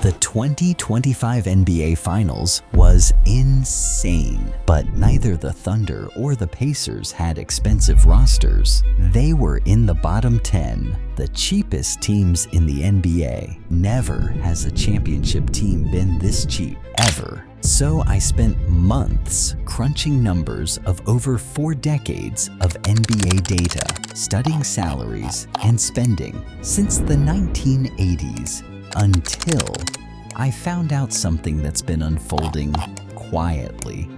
The 2025 NBA Finals was insane, but neither the Thunder or the Pacers had expensive rosters. They were in the bottom 10, the cheapest teams in the NBA. Never has a championship team been this cheap, ever. So I spent months crunching numbers of over 4 decades of NBA data, studying salaries and spending since the 1980s. Until I found out something that's been unfolding quietly.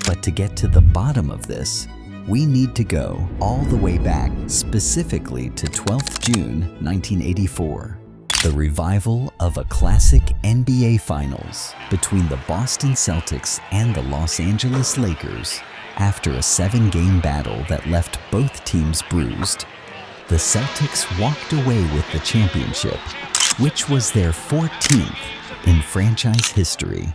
But to get to the bottom of this, we need to go all the way back, specifically to 12th June 1984, the revival of a classic NBA Finals between the Boston Celtics and the Los Angeles Lakers. After a 7-game battle that left both teams bruised, the Celtics walked away with the championship, which was their 14th in franchise history.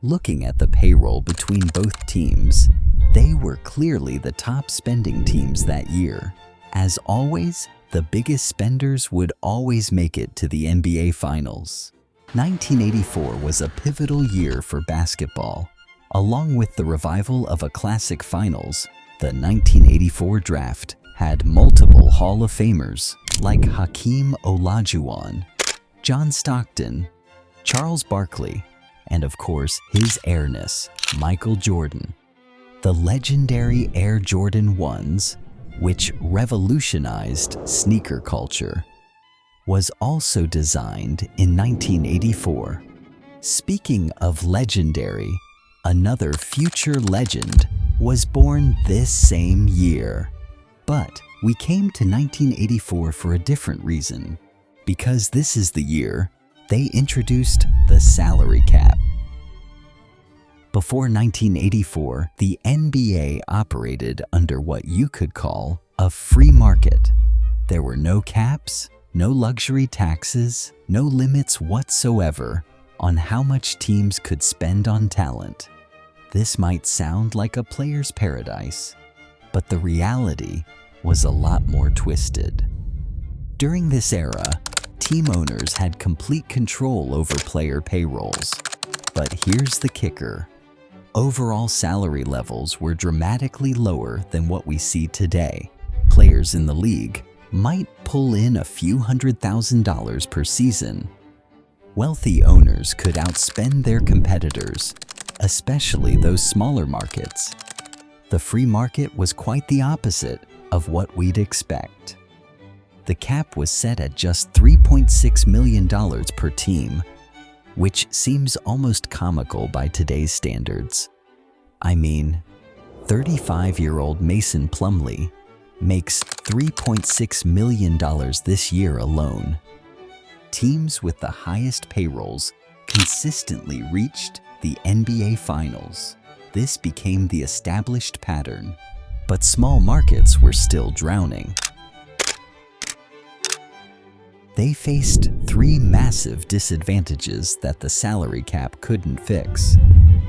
Looking at the payroll between both teams, they were clearly the top spending teams that year. As always, the biggest spenders would always make it to the NBA Finals. 1984 was a pivotal year for basketball. Along with the revival of a classic finals, the 1984 draft had multiple Hall of Famers like Hakeem Olajuwon, John Stockton, Charles Barkley, and of course his heiress, Michael Jordan. The legendary Air Jordan 1s, which revolutionized sneaker culture, was also designed in 1984. Speaking of legendary, another future legend was born this same year. But we came to 1984 for a different reason, because this is the year they introduced the salary cap. Before 1984, the NBA operated under what you could call a free market. There were no caps, no luxury taxes, no limits whatsoever on how much teams could spend on talent. This might sound like a player's paradise, but the reality was a lot more twisted. During this era, team owners had complete control over player payrolls. But here's the kicker. Overall salary levels were dramatically lower than what we see today. Players in the league might pull in a few $100,000 per season. Wealthy owners could outspend their competitors, especially those smaller markets. The free market was quite the opposite of what we'd expect. The cap was set at just $3.6 million per team, which seems almost comical by today's standards. I mean, 35-year-old Mason Plumlee makes $3.6 million this year alone. Teams with the highest payrolls consistently reached the NBA Finals. This became the established pattern, but small markets were still drowning. They faced 3 massive disadvantages that the salary cap couldn't fix.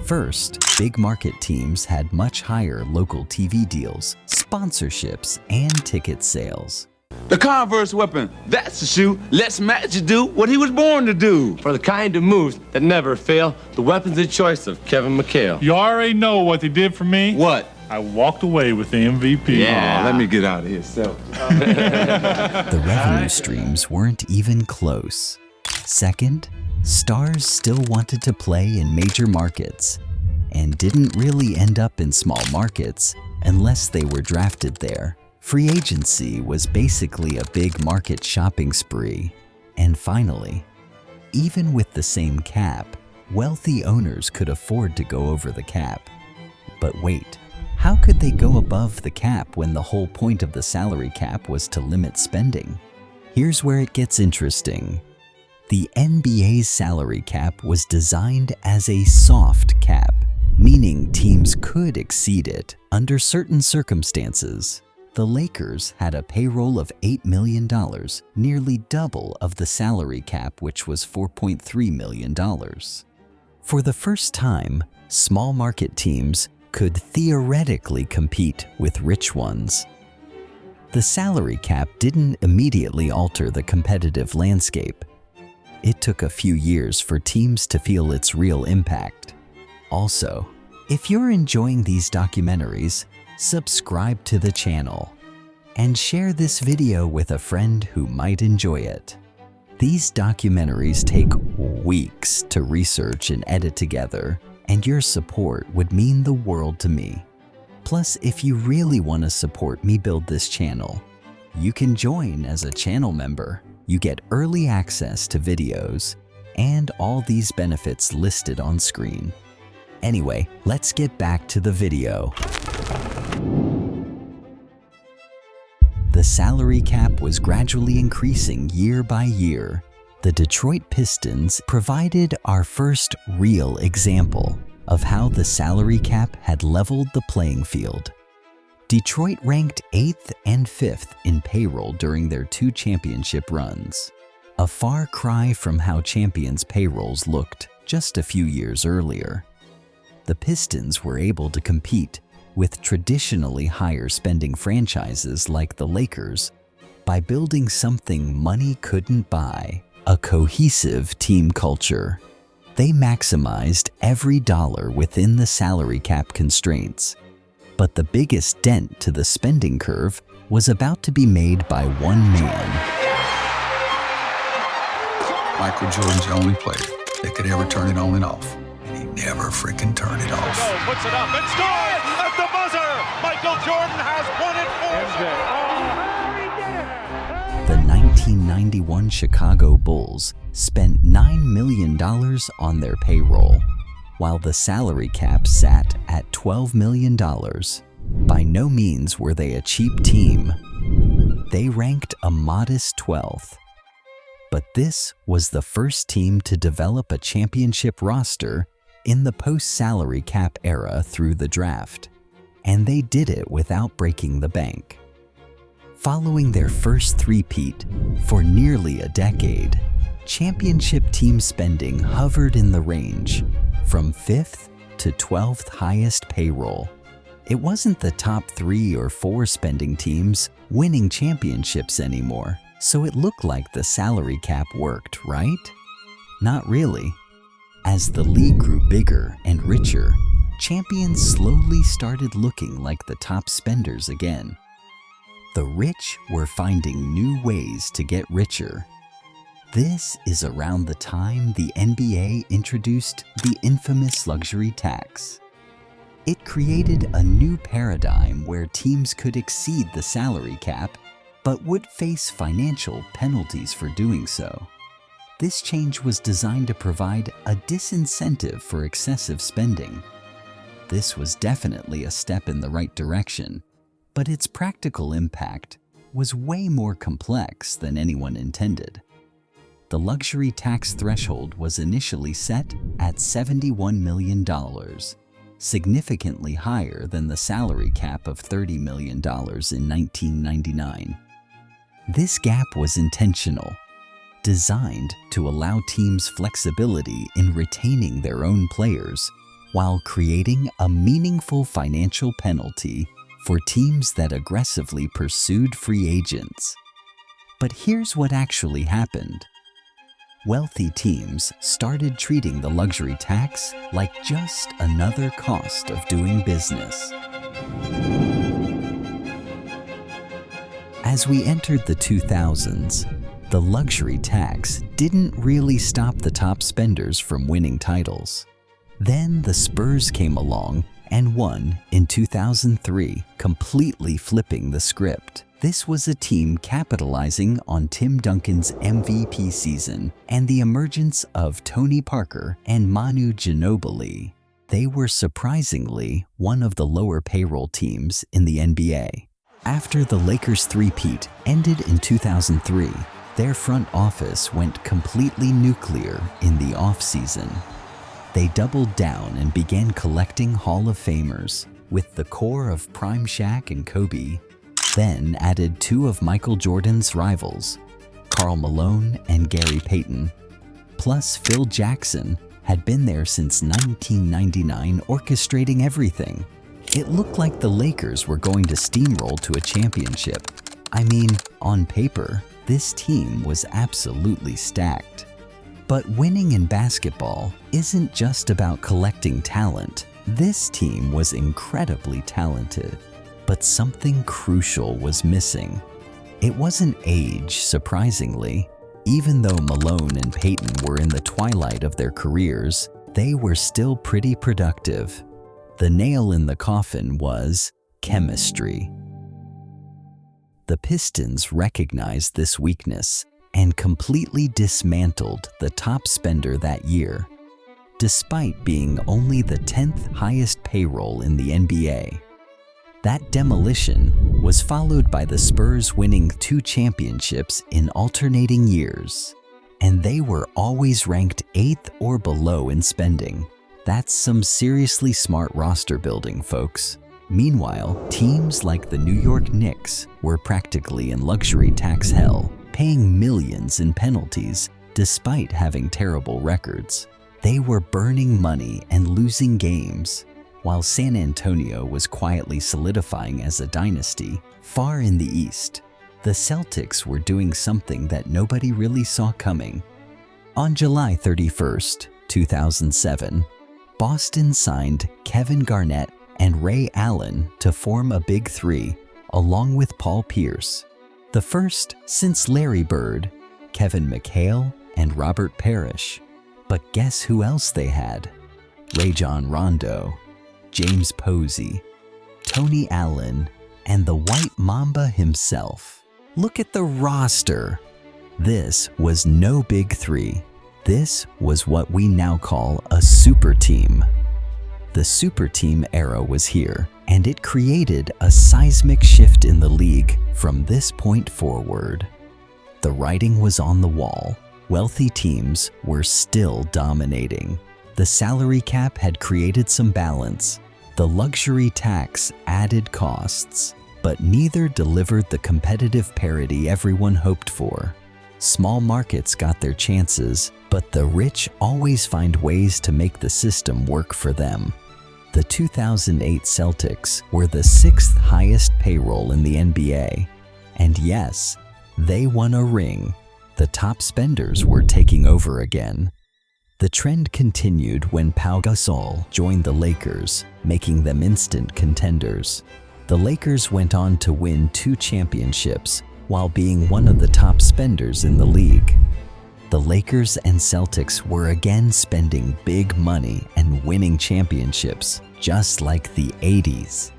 First, big market teams had much higher local TV deals, sponsorships, and ticket sales. The Converse weapon, that's the shoe. Let's Magic do what he was born to do. For the kind of moves that never fail, the weapons of choice of Kevin McHale. You already know what they did for me. What? I walked away with the MVP. Yeah, let me get out of here. So. The revenue streams weren't even close. Second, stars still wanted to play in major markets and didn't really end up in small markets unless they were drafted there. Free agency was basically a big market shopping spree. And finally, even with the same cap, wealthy owners could afford to go over the cap. But wait, how could they go above the cap when the whole point of the salary cap was to limit spending? Here's where it gets interesting. The NBA's salary cap was designed as a soft cap, meaning teams could exceed it under certain circumstances. The Lakers had a payroll of $8 million, nearly double of the salary cap, which was $4.3 million. For the first time, small market teams could theoretically compete with rich ones. The salary cap didn't immediately alter the competitive landscape. it took a few years for teams to feel its real impact. Also, if you're enjoying these documentaries, subscribe to the channel and share this video with a friend who might enjoy it. These documentaries take weeks to research and edit together, and your support would mean the world to me. Plus, if you really want to support me build this channel, you can join as a channel member. You get early access to videos and all these benefits listed on screen. Anyway, let's get back to the video. The salary cap was gradually increasing year by year. The Detroit Pistons provided our first real example of how the salary cap had leveled the playing field. Detroit ranked 8th and 5th in payroll during their 2 championship runs, a far cry from how champions' payrolls looked just a few years earlier. The Pistons were able to compete with traditionally higher spending franchises like the Lakers by building something money couldn't buy, a cohesive team culture. They maximized every dollar within the salary cap constraints. But the biggest dent to the spending curve was about to be made by one man. Michael Jordan's the only player that could ever turn it on and off. And he never freaking turned it off. Puts it up and scores at the buzzer. Michael Jordan has won it for The 1991 Chicago Bulls spent $9 million on their payroll, while the salary cap sat at $12 million. By no means were they a cheap team. They ranked a modest 12th. But this was the first team to develop a championship roster in the post-salary cap era through the draft, and they did it without breaking the bank. Following their first three-peat for nearly a decade, championship team spending hovered in the range from 5th to 12th highest payroll. It wasn't the top 3 or 4 spending teams winning championships anymore, so it looked like the salary cap worked, right? Not really. As the league grew bigger and richer, champions slowly started looking like the top spenders again. The rich were finding new ways to get richer. This is around the time the NBA introduced the infamous luxury tax. It created a new paradigm where teams could exceed the salary cap, but would face financial penalties for doing so. This change was designed to provide a disincentive for excessive spending. This was definitely a step in the right direction, but its practical impact was way more complex than anyone intended. The luxury tax threshold was initially set at $71 million, significantly higher than the salary cap of $30 million in 1999. This gap was intentional, designed to allow teams flexibility in retaining their own players while creating a meaningful financial penalty for teams that aggressively pursued free agents. But here's what actually happened. Wealthy teams started treating the luxury tax like just another cost of doing business. As we entered the 2000s, the luxury tax didn't really stop the top spenders from winning titles. Then the Spurs came along and won in 2003, completely flipping the script. This was a team capitalizing on Tim Duncan's MVP season and the emergence of Tony Parker and Manu Ginobili. They were surprisingly one of the lower payroll teams in the NBA. After the Lakers' three-peat ended in 2003, their front office went completely nuclear in the off-season. They doubled down and began collecting Hall of Famers, with the core of Prime Shaq and Kobe, then added 2 of Michael Jordan's rivals, Karl Malone and Gary Payton. Plus, Phil Jackson had been there since 1999 orchestrating everything. It looked like the Lakers were going to steamroll to a championship. I mean, on paper, this team was absolutely stacked. But winning in basketball isn't just about collecting talent. This team was incredibly talented, but something crucial was missing. It wasn't age, surprisingly. Even though Malone and Payton were in the twilight of their careers, they were still pretty productive. The nail in the coffin was chemistry. The Pistons recognized this weakness and completely dismantled the top spender that year. Despite being only the 10th highest payroll in the NBA, that demolition was followed by the Spurs winning 2 championships in alternating years, and they were always ranked 8th or below in spending. That's some seriously smart roster building, folks. Meanwhile, teams like the New York Knicks were practically in luxury tax hell, paying millions in penalties despite having terrible records. They were burning money and losing games, while San Antonio was quietly solidifying as a dynasty far in the East. The Celtics were doing something that nobody really saw coming. On July 31st, 2007, Boston signed Kevin Garnett and Ray Allen to form a Big Three, along with Paul Pierce. The first since Larry Bird, Kevin McHale, and Robert Parrish. But guess who else they had? Rajon Rondo, James Posey, Tony Allen, and the White Mamba himself. Look at the roster. This was no Big Three. This was what we now call a super team. The super team era was here, and it created a seismic shift in the league from this point forward. The writing was on the wall. Wealthy teams were still dominating. The salary cap had created some balance. The luxury tax added costs, but neither delivered the competitive parity everyone hoped for. Small markets got their chances, but the rich always find ways to make the system work for them. The 2008 Celtics were the 6th highest payroll in the NBA. And yes, they won a ring. The top spenders were taking over again. The trend continued when Pau Gasol joined the Lakers, making them instant contenders. The Lakers went on to win 2 championships while being one of the top spenders in the league. The Lakers and Celtics were again spending big money and winning championships, just like the 80s.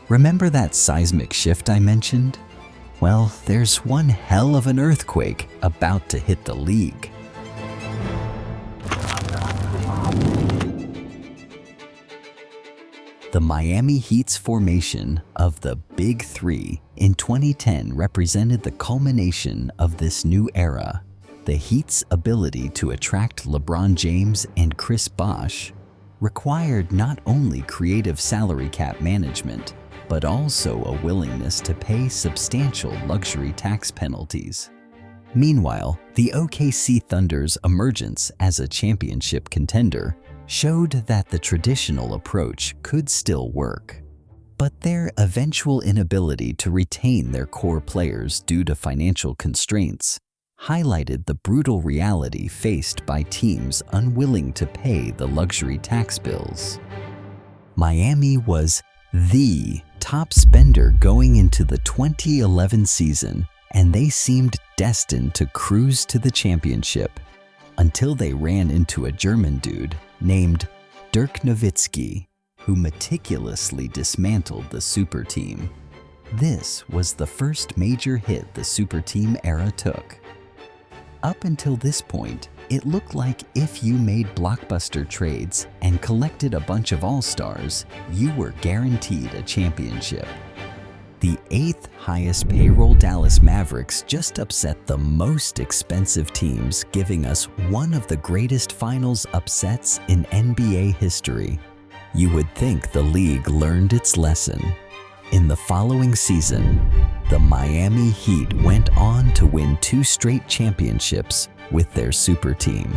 Remember that seismic shift I mentioned? Well, there's one hell of an earthquake about to hit the league. The Miami Heat's formation of the Big Three in 2010 represented the culmination of this new era. The Heat's ability to attract LeBron James and Chris Bosh required not only creative salary cap management, but also a willingness to pay substantial luxury tax penalties. Meanwhile, the OKC Thunder's emergence as a championship contender showed that the traditional approach could still work. But their eventual inability to retain their core players due to financial constraints highlighted the brutal reality faced by teams unwilling to pay the luxury tax bills. Miami was the top spender going into the 2011 season, and they seemed destined to cruise to the championship until they ran into a German dude named Dirk Nowitzki, who meticulously dismantled the super team. This was the first major hit the super team era took. Up until this point, it looked like if you made blockbuster trades and collected a bunch of all-stars, you were guaranteed a championship. The 8th highest payroll Dallas Mavericks just upset the most expensive teams, giving us one of the greatest finals upsets in NBA history. You would think the league learned its lesson. In the following season, the Miami Heat went on to win 2 straight championships with their super team.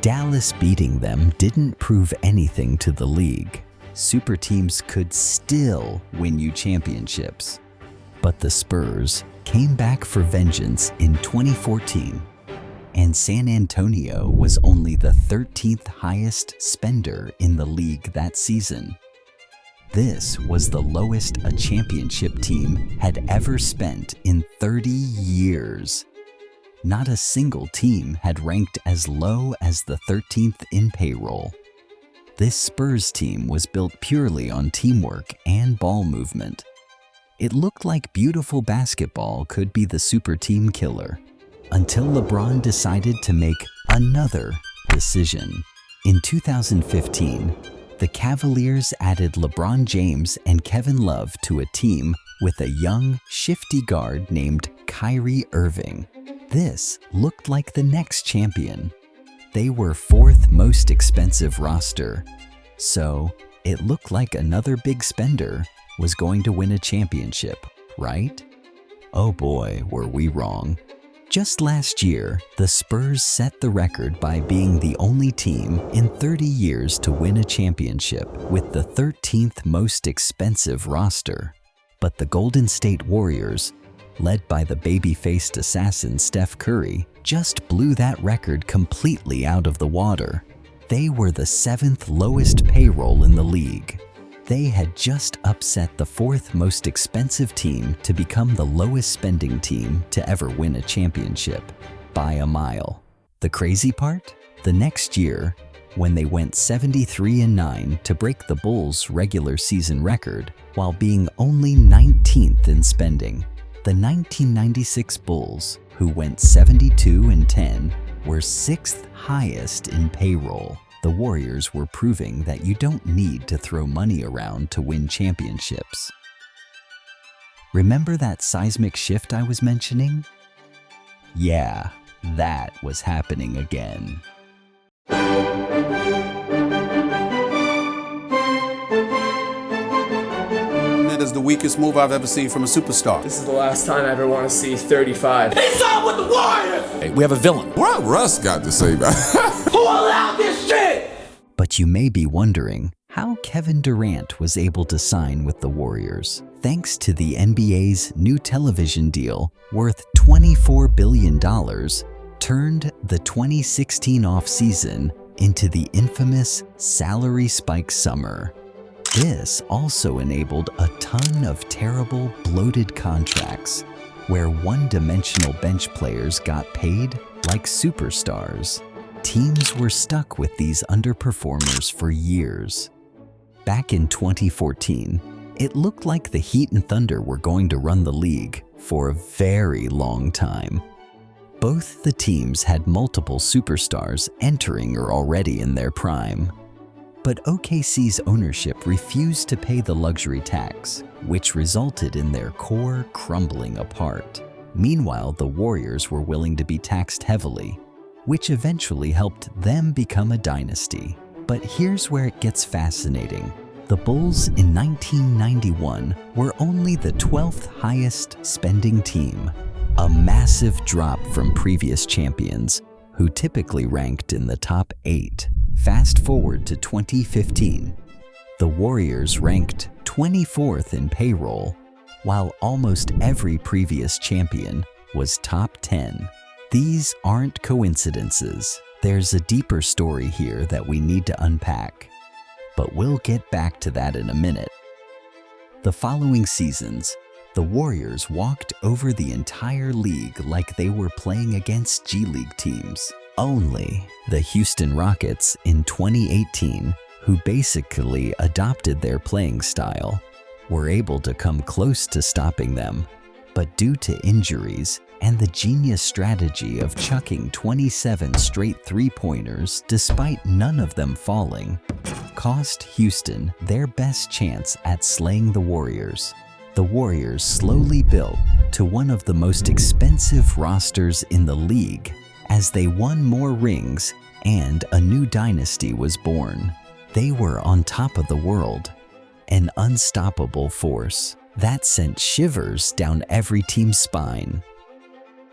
Dallas beating them didn't prove anything to the league. Super teams could still win you championships. But the Spurs came back for vengeance in 2014. and San Antonio was only the 13th highest spender in the league that season. This was the lowest a championship team had ever spent in 30 years. Not a single team had ranked as low as the 13th in payroll. This Spurs team was built purely on teamwork and ball movement. It looked like beautiful basketball could be the super team killer, until LeBron decided to make another decision. In 2015, the Cavaliers added LeBron James and Kevin Love to a team with a young, shifty guard named Kyrie Irving. This looked like the next champion. They were fourth most expensive roster, so it looked like another big spender was going to win a championship, right? Oh boy, were we wrong. Just last year, the Spurs set the record by being the only team in 30 years to win a championship with the 13th most expensive roster. But the Golden State Warriors, led by the baby-faced assassin Steph Curry, just blew that record completely out of the water. They were the 7th lowest payroll in the league. They had just upset the 4th most expensive team to become the lowest spending team to ever win a championship, by a mile. The crazy part? The next year, when they went 73-9 to break the Bulls' regular season record while being only 19th in spending, the 1996 Bulls, who went 72-10, were 6th highest in payroll. The Warriors were proving that you don't need to throw money around to win championships. Remember that seismic shift I was mentioning? Yeah, that was happening again. That is the weakest move I've ever seen from a superstar. This is the last time I ever want to see 35. He's on with the Warriors! Hey, we have a villain. What Russ got to say about it? Who allowed this shit? But you may be wondering how Kevin Durant was able to sign with the Warriors. Thanks to the NBA's new television deal worth $24 billion, turned the 2016 offseason into the infamous salary spike summer. This also enabled a ton of terrible, bloated contracts where one-dimensional bench players got paid like superstars. Teams were stuck with these underperformers for years. Back in 2014, it looked like the Heat and Thunder were going to run the league for a very long time. Both the teams had multiple superstars entering or already in their prime. But OKC's ownership refused to pay the luxury tax, which resulted in their core crumbling apart. Meanwhile, the Warriors were willing to be taxed heavily, which eventually helped them become a dynasty. But here's where it gets fascinating. The Bulls in 1991 were only the 12th highest spending team, a massive drop from previous champions who typically ranked in the top 8. Fast forward to 2015, the Warriors ranked 24th in payroll, while almost every previous champion was top 10. These aren't coincidences. There's a deeper story here that we need to unpack, but we'll get back to that in a minute. The following seasons, the Warriors walked over the entire league like they were playing against G League teams. Only the Houston Rockets in 2018, who basically adopted their playing style, were able to come close to stopping them. But due to injuries and the genius strategy of chucking 27 straight three-pointers despite none of them falling, cost Houston their best chance at slaying the Warriors. The Warriors slowly built to one of the most expensive rosters in the league as they won more rings and a new dynasty was born. They were on top of the world, an unstoppable force that sent shivers down every team's spine.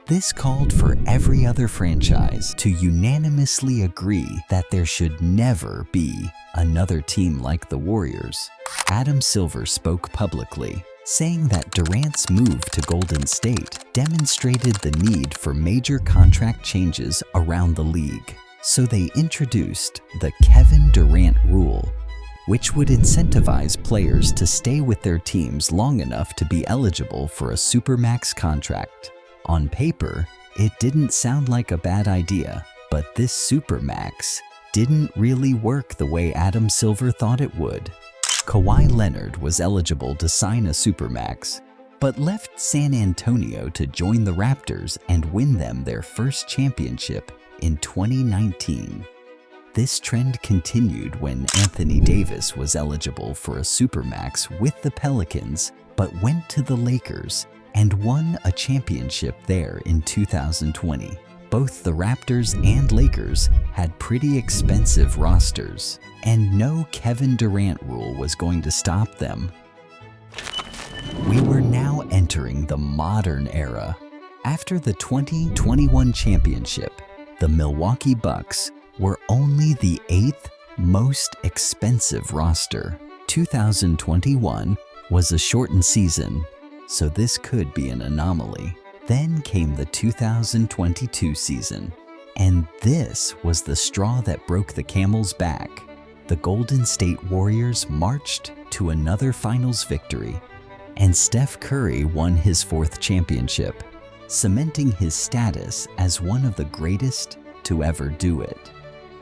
This called for every other franchise to unanimously agree that there should never be another team like the Warriors. Adam Silver spoke publicly, saying that Durant's move to Golden State demonstrated the need for major contract changes around the league. So they introduced the Kevin Durant rule, which would incentivize players to stay with their teams long enough to be eligible for a supermax contract. On paper, it didn't sound like a bad idea, but this supermax didn't really work the way Adam Silver thought it would. Kawhi Leonard was eligible to sign a supermax, but left San Antonio to join the Raptors and win them their first championship in 2019. This trend continued when Anthony Davis was eligible for a supermax with the Pelicans, but went to the Lakers and won a championship there in 2020. Both the Raptors and Lakers had pretty expensive rosters, and no Kevin Durant rule was going to stop them. We were now entering the modern era. After the 2021 championship, the Milwaukee Bucks were only the 8th most expensive roster. 2021 was a shortened season, so this could be an anomaly. Then came the 2022 season, and this was the straw that broke the camel's back. The Golden State Warriors marched to another finals victory, and Steph Curry won his 4th championship, cementing his status as one of the greatest to ever do it.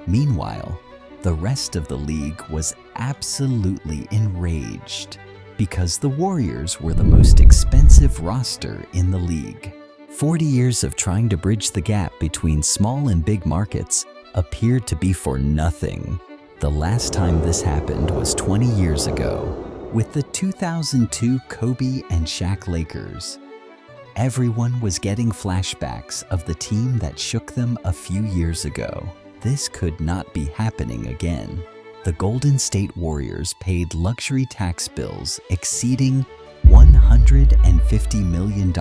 Meanwhile, the rest of the league was absolutely enraged because the Warriors were the most expensive roster in the league. 40 years of trying to bridge the gap between small and big markets appeared to be for nothing. The last time this happened was 20 years ago, with the 2002 Kobe and Shaq Lakers. Everyone was getting flashbacks of the team that shook them a few years ago. This could not be happening again. The Golden State Warriors paid luxury tax bills exceeding $150 million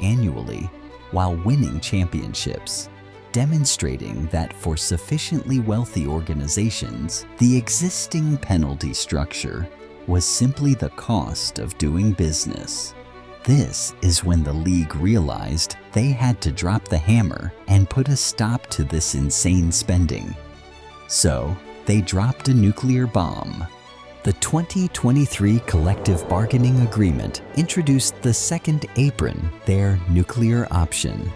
annually while winning championships, demonstrating that for sufficiently wealthy organizations, the existing penalty structure was simply the cost of doing business. This is when the league realized they had to drop the hammer and put a stop to this insane spending. So, they dropped a nuclear bomb. The 2023 Collective Bargaining Agreement introduced the second apron, their nuclear option,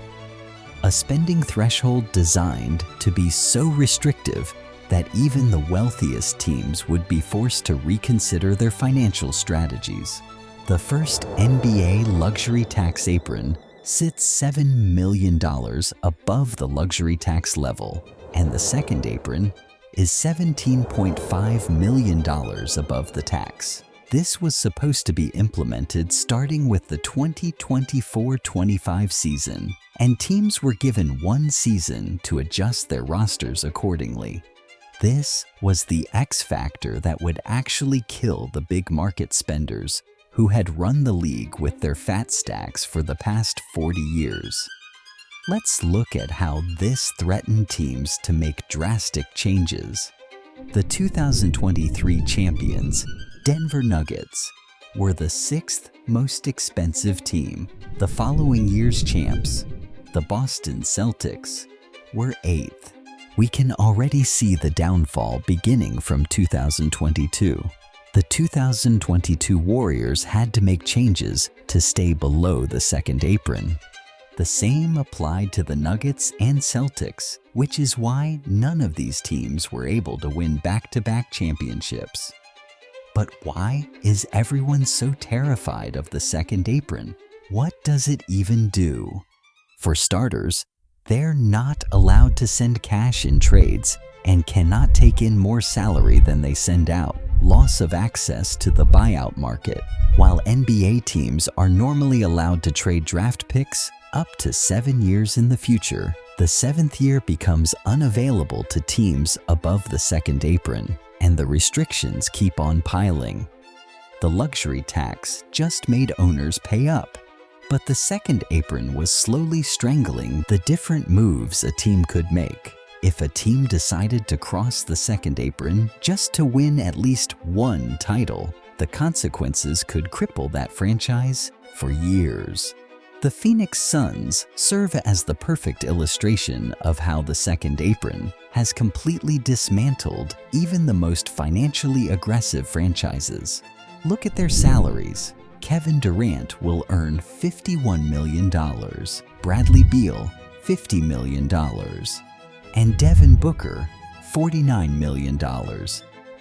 a spending threshold designed to be so restrictive that even the wealthiest teams would be forced to reconsider their financial strategies. The first NBA luxury tax apron sits $7 million above the luxury tax level, and the second apron is $17.5 million above the tax. This was supposed to be implemented starting with the 2024-25 season, and teams were given 1 season to adjust their rosters accordingly. This was the X factor that would actually kill the big market spenders who had run the league with their fat stacks for the past 40 years. Let's look at how this threatened teams to make drastic changes. The 2023 champions, Denver Nuggets, were the 6th most expensive team. The following year's champs, the Boston Celtics, were 8th. We can already see the downfall beginning from 2022. The 2022 Warriors had to make changes to stay below the second apron. The same applied to the Nuggets and Celtics, which is why none of these teams were able to win back-to-back championships. But why is everyone so terrified of the second apron? What does it even do? For starters, they're not allowed to send cash in trades and cannot take in more salary than they send out. Loss of access to the buyout market. While NBA teams are normally allowed to trade draft picks up to 7 years in the future, the 7th year becomes unavailable to teams above the second apron, and the restrictions keep on piling. The luxury tax just made owners pay up, but the second apron was slowly strangling the different moves a team could make. If a team decided to cross the second apron just to win at least 1 title, The consequences could cripple that franchise for years. The Phoenix Suns serve as the perfect illustration of how the second apron has completely dismantled even the most financially aggressive franchises. Look at their salaries. Kevin Durant will earn $51 million, Bradley Beal $50 million, and Devin Booker $49 million.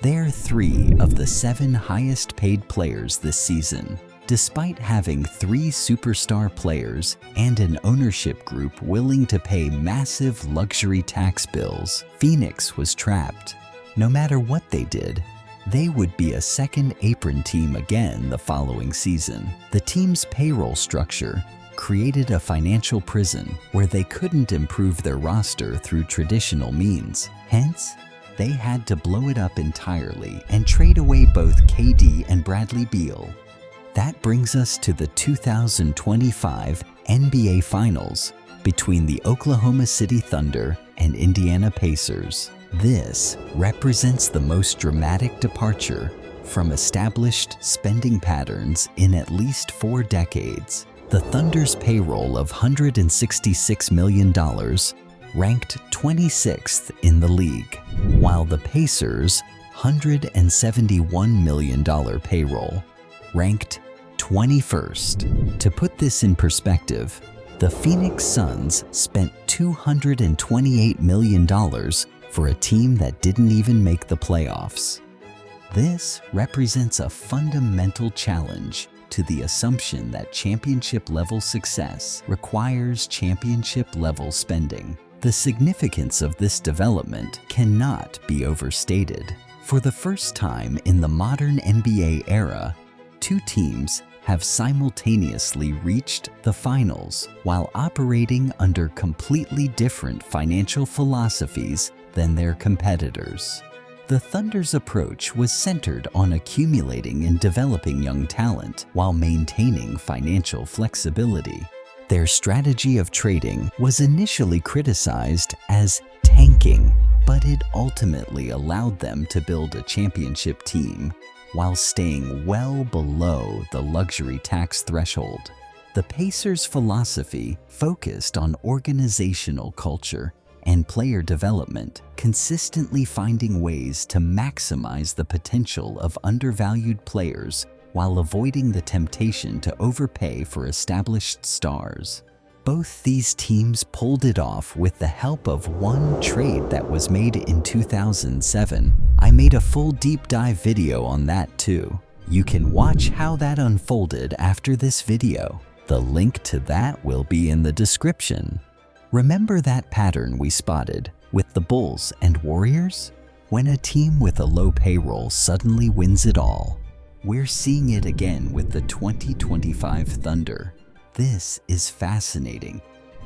They're 3 of the 7 highest paid players this season. Despite having 3 superstar players and an ownership group willing to pay massive luxury tax bills, Phoenix was trapped. No matter what they did, they would be a second apron team again the following season. The team's payroll structure created a financial prison where they couldn't improve their roster through traditional means. Hence, they had to blow it up entirely and trade away both KD and Bradley Beal. That brings us to the 2025 NBA Finals between the Oklahoma City Thunder and Indiana Pacers. This represents the most dramatic departure from established spending patterns in at least 4 decades. The Thunder's payroll of $166 million ranked 26th in the league, while the Pacers' $171 million payroll ranked 21st. To put this in perspective, the Phoenix Suns spent $228 million for a team that didn't even make the playoffs. This represents a fundamental challenge to the assumption that championship-level success requires championship-level spending. The significance of this development cannot be overstated. For the first time in the modern NBA era, 2 teams have simultaneously reached the finals while operating under completely different financial philosophies than their competitors. The Thunder's approach was centered on accumulating and developing young talent while maintaining financial flexibility. Their strategy of trading was initially criticized as tanking, but it ultimately allowed them to build a championship team while staying well below the luxury tax threshold. The Pacers' philosophy focused on organizational culture and player development, consistently finding ways to maximize the potential of undervalued players while avoiding the temptation to overpay for established stars. Both these teams pulled it off with the help of one trade that was made in 2007. I made a full deep dive video on that too. You can watch how that unfolded after this video. The link to that will be in the description. Remember that pattern we spotted with the Bulls and Warriors? When a team with a low payroll suddenly wins it all, we're seeing it again with the 2025 Thunder. This is fascinating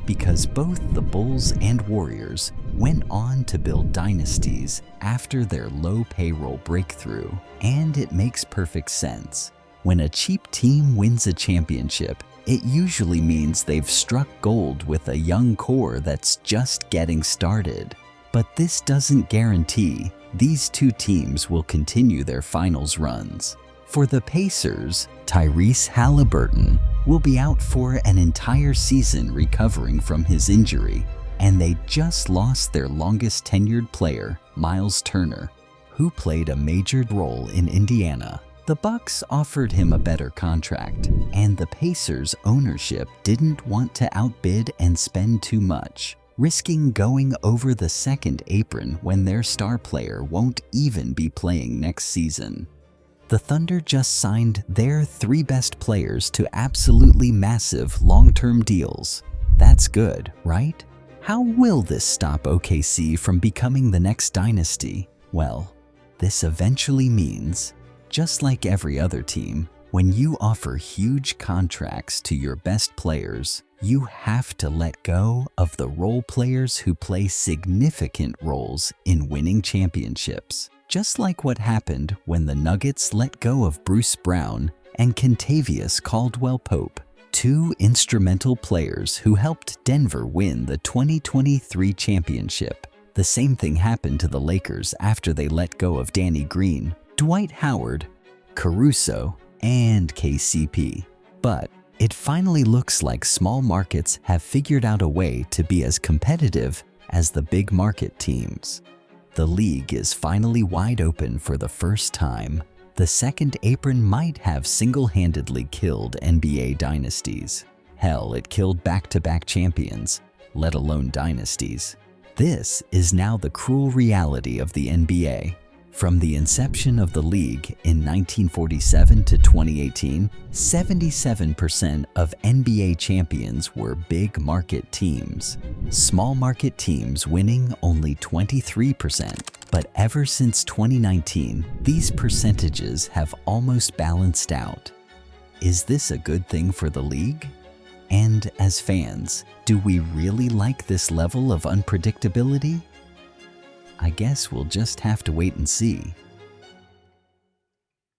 because both the Bulls and Warriors went on to build dynasties after their low payroll breakthrough, and it makes perfect sense. When a cheap team wins a championship, it usually means they've struck gold with a young core that's just getting started. But this doesn't guarantee these 2 teams will continue their finals runs. For the Pacers, Tyrese Halliburton will be out for an entire season recovering from his injury, and they just lost their longest tenured player, Miles Turner, who played a major role in Indiana. The Bucks offered him a better contract, and the Pacers' ownership didn't want to outbid and spend too much, risking going over the second apron when their star player won't even be playing next season. The Thunder just signed their 3 best players to absolutely massive long-term deals. That's good, right? How will this stop OKC from becoming the next dynasty? Well, this eventually means, just like every other team, when you offer huge contracts to your best players, you have to let go of the role players who play significant roles in winning championships. Just like what happened when the Nuggets let go of Bruce Brown and Kentavious Caldwell-Pope, 2 instrumental players who helped Denver win the 2023 championship. The same thing happened to the Lakers after they let go of Danny Green, Dwight Howard, Caruso, and KCP. But it finally looks like small markets have figured out a way to be as competitive as the big market teams. The league is finally wide open for the first time. The second apron might have single-handedly killed NBA dynasties. Hell, it killed back-to-back champions, let alone dynasties. This is now the cruel reality of the NBA. From the inception of the league in 1947 to 2018, 77% of NBA champions were big market teams. Small market teams winning only 23%. But ever since 2019, these percentages have almost balanced out. Is this a good thing for the league? And as fans, do we really like this level of unpredictability? I guess we'll just have to wait and see.